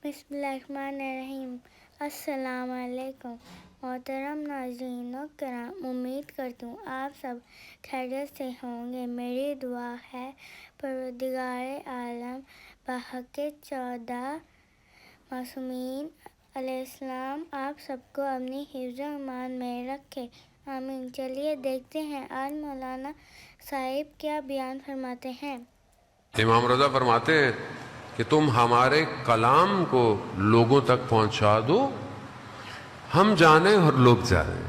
بسم اللہ الرحمن الرحیم۔ السلام علیکم محترم ناظرین و کرام، امید کرتی ہوں آپ سب خیریت سے ہوں گے۔ میری دعا ہے پروردگار عالم بحق 14 معصومین علیہ السلام آپ سب کو اپنی حفظ و امان میں رکھے، آمین۔ چلیے دیکھتے ہیں آج مولانا صاحب کیا بیان فرماتے ہیں۔ امام رضا فرماتے ہیں کہ تم ہمارے کلام کو لوگوں تک پہنچا دو، ہم جانیں اور لوگ جانیں۔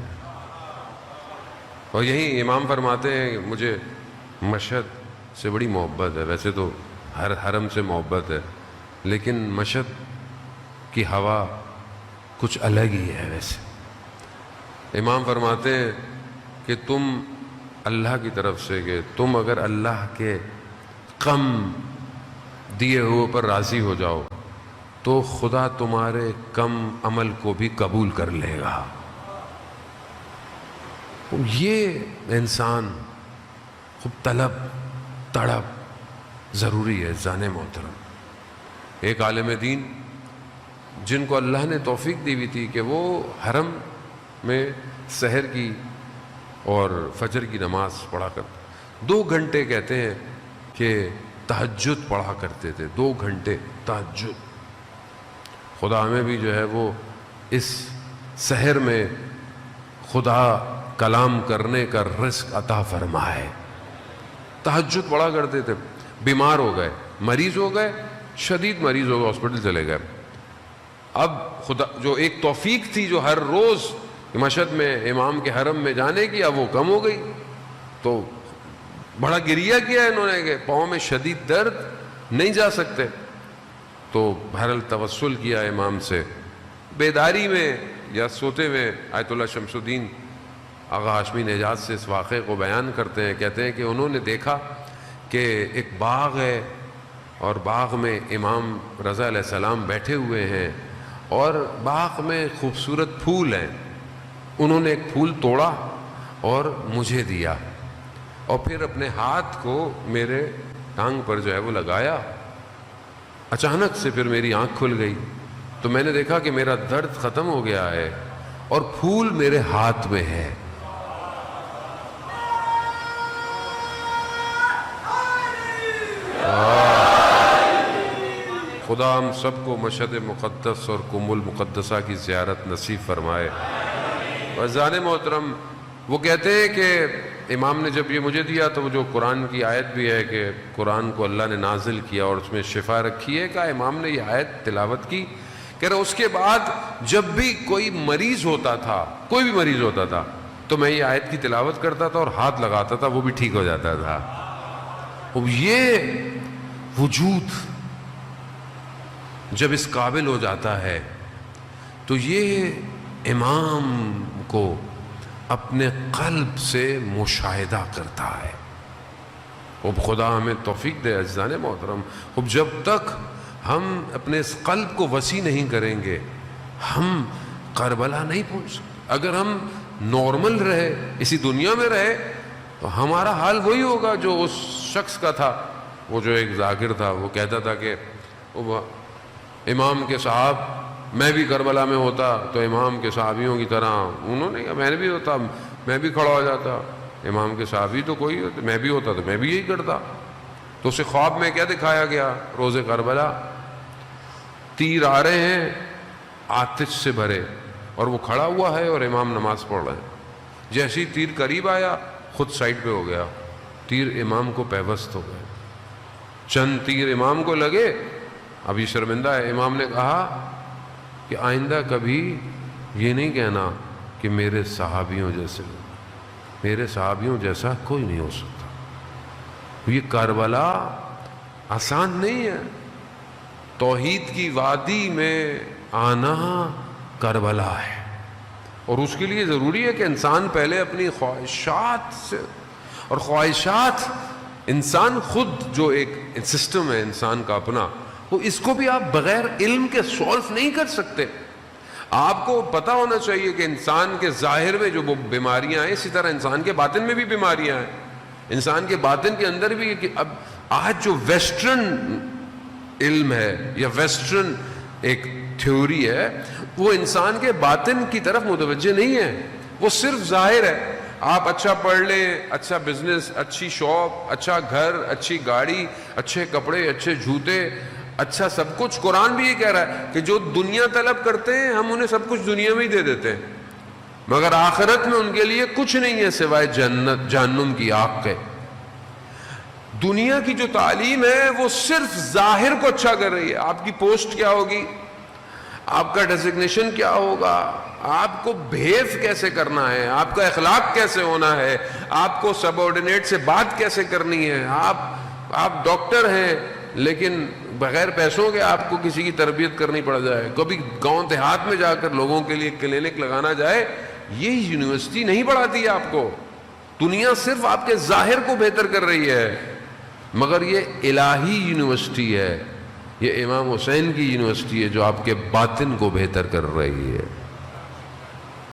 اور یہی امام فرماتے ہیں کہ مجھے مشہد سے بڑی محبت ہے، ویسے تو ہر حرم سے محبت ہے، لیکن مشہد کی ہوا کچھ الگ ہی ہے۔ ویسے امام فرماتے ہیں کہ تم اللہ کی طرف سے، کہ تم اگر اللہ کے کم دیے ہوئے پر راضی ہو جاؤ تو خدا تمہارے کم عمل کو بھی قبول کر لے گا۔ یہ انسان خوب طلب تڑپ ضروری ہے جانے محترم۔ ایک عالم دین جن کو اللہ نے توفیق دی ہوئی تھی کہ وہ حرم میں سحر کی اور فجر کی نماز پڑھا کرتے، 2 گھنٹے کہتے ہیں کہ تہجد پڑھا کرتے تھے، 2 گھنٹے تہجد۔ خدا ہمیں بھی جو ہے وہ اس سحر میں خدا کلام کرنے کا رزق عطا فرمائے۔ تہجد پڑھا کرتے تھے، بیمار ہو گئے، مریض ہو گئے، شدید مریض ہو گئے، ہاسپٹل چلے گئے۔ اب خدا جو ایک توفیق تھی جو ہر روز مشہد میں امام کے حرم میں جانے کی، اب وہ کم ہو گئی، تو بڑا گریہ کیا انہوں نے کہ پاؤں میں شدید درد، نہیں جا سکتے، تو بہرحال توسل کیا امام سے۔ بیداری میں یا سوتے میں آیت اللہ شمس الدین آغا ہاشمی نژاد سے اس واقعے کو بیان کرتے ہیں، کہتے ہیں کہ انہوں نے دیکھا کہ ایک باغ ہے اور باغ میں امام رضا علیہ السلام بیٹھے ہوئے ہیں اور باغ میں خوبصورت پھول ہیں۔ انہوں نے ایک پھول توڑا اور مجھے دیا اور پھر اپنے ہاتھ کو میرے ٹانگ پر جو ہے وہ لگایا۔ اچانک سے پھر میری آنکھ کھل گئی تو میں نے دیکھا کہ میرا درد ختم ہو گیا ہے اور پھول میرے ہاتھ میں ہے۔ خدا ہم سب کو مشہد مقدس اور قم المقدسہ کی زیارت نصیب فرمائے۔ وزان محترم وہ کہتے ہیں کہ امام نے جب یہ مجھے دیا تو وہ جو قرآن کی آیت بھی ہے کہ قرآن کو اللہ نے نازل کیا اور اس میں شفا رکھی ہے، کہ امام نے یہ آیت تلاوت کی، کہہ رہا اس کے بعد جب بھی کوئی مریض ہوتا تھا، کوئی بھی مریض ہوتا تھا، تو میں یہ آیت کی تلاوت کرتا تھا اور ہاتھ لگاتا تھا، وہ بھی ٹھیک ہو جاتا تھا۔ اب یہ وجود جب اس قابل ہو جاتا ہے تو یہ امام کو اپنے قلب سے مشاہدہ کرتا ہے۔ اب خدا ہمیں توفیق دے عزیزان محترم، اب جب تک ہم اپنے اس قلب کو وسیع نہیں کریں گے ہم کربلا نہیں پہنچ سکتے۔ اگر ہم نارمل رہے، اسی دنیا میں رہے، تو ہمارا حال وہی ہوگا جو اس شخص کا تھا۔ وہ جو ایک ذاکر تھا وہ کہتا تھا کہ امام کے صاحب میں بھی کربلا میں ہوتا تو امام کے صحابیوں کی طرح، انہوں نے کہا میں نے بھی ہوتا، میں بھی کھڑا ہو جاتا، امام کے صحابی تو کوئی ہوتا، میں بھی ہوتا تو میں بھی یہی کرتا۔ تو اسے خواب میں کیا دکھایا گیا؟ روز کربلا، تیر آ رہے ہیں آتش سے بھرے اور وہ کھڑا ہوا ہے اور امام نماز پڑھ رہے ہیں۔ جیسے ہی تیر قریب آیا خود سائڈ پہ ہو گیا، تیر امام کو پیوست ہو گئے۔ چند تیر امام کو لگے، ابھی شرمندہ ہے۔ امام نے کہا کہ آئندہ کبھی یہ نہیں کہنا کہ میرے صحابیوں جیسے، میرے صحابیوں جیسا کوئی نہیں ہو سکتا۔ یہ کربلا آسان نہیں ہے، توحید کی وادی میں آنا کربلا ہے، اور اس کے لیے ضروری ہے کہ انسان پہلے اپنی خواہشات سے، اور خواہشات انسان خود جو ایک سسٹم ہے انسان کا اپنا، وہ اس کو بھی آپ بغیر علم کے سولف نہیں کر سکتے۔ آپ کو پتہ ہونا چاہیے کہ انسان کے ظاہر میں جو بیماریاں ہیں، اسی طرح انسان کے باطن میں بھی بیماریاں ہیں، انسان کے باطن کے اندر بھی۔ کہ اب آج جو ویسٹرن علم ہے یا ویسٹرن ایک تھیوری ہے، وہ انسان کے باطن کی طرف متوجہ نہیں ہے، وہ صرف ظاہر ہے۔ آپ اچھا پڑھ لیں، اچھا بزنس، اچھی شاپ، اچھا گھر، اچھی گاڑی، اچھے کپڑے، اچھے جوتے، اچھا سب کچھ۔ قرآن بھی یہ کہہ رہا ہے کہ جو دنیا طلب کرتے ہیں ہم انہیں سب کچھ دنیا میں ہی دے دیتے ہیں، مگر آخرت میں ان کے لیے کچھ نہیں ہے سوائے جنت، جہنم کی آگ کے۔ دنیا کی جو تعلیم ہے وہ صرف ظاہر کو اچھا کر رہی ہے۔ آپ کی پوسٹ کیا ہوگی، آپ کا ڈیزگنیشن کیا ہوگا، آپ کو بہیو کیسے کرنا ہے، آپ کا اخلاق کیسے ہونا ہے، آپ کو سب آرڈینیٹ سے بات کیسے کرنی ہے۔ آپ ڈاکٹر ہیں لیکن بغیر پیسوں کے آپ کو کسی کی تربیت کرنی پڑ جائے، کبھی گاؤں دیہات میں جا کر لوگوں کے لیے کلینک لگانا جائے، یہ یونیورسٹی نہیں پڑھاتی ہے آپ کو۔ دنیا صرف آپ کے ظاہر کو بہتر کر رہی ہے، مگر یہ الہی یونیورسٹی ہے، یہ امام حسین کی یونیورسٹی ہے جو آپ کے باطن کو بہتر کر رہی ہے۔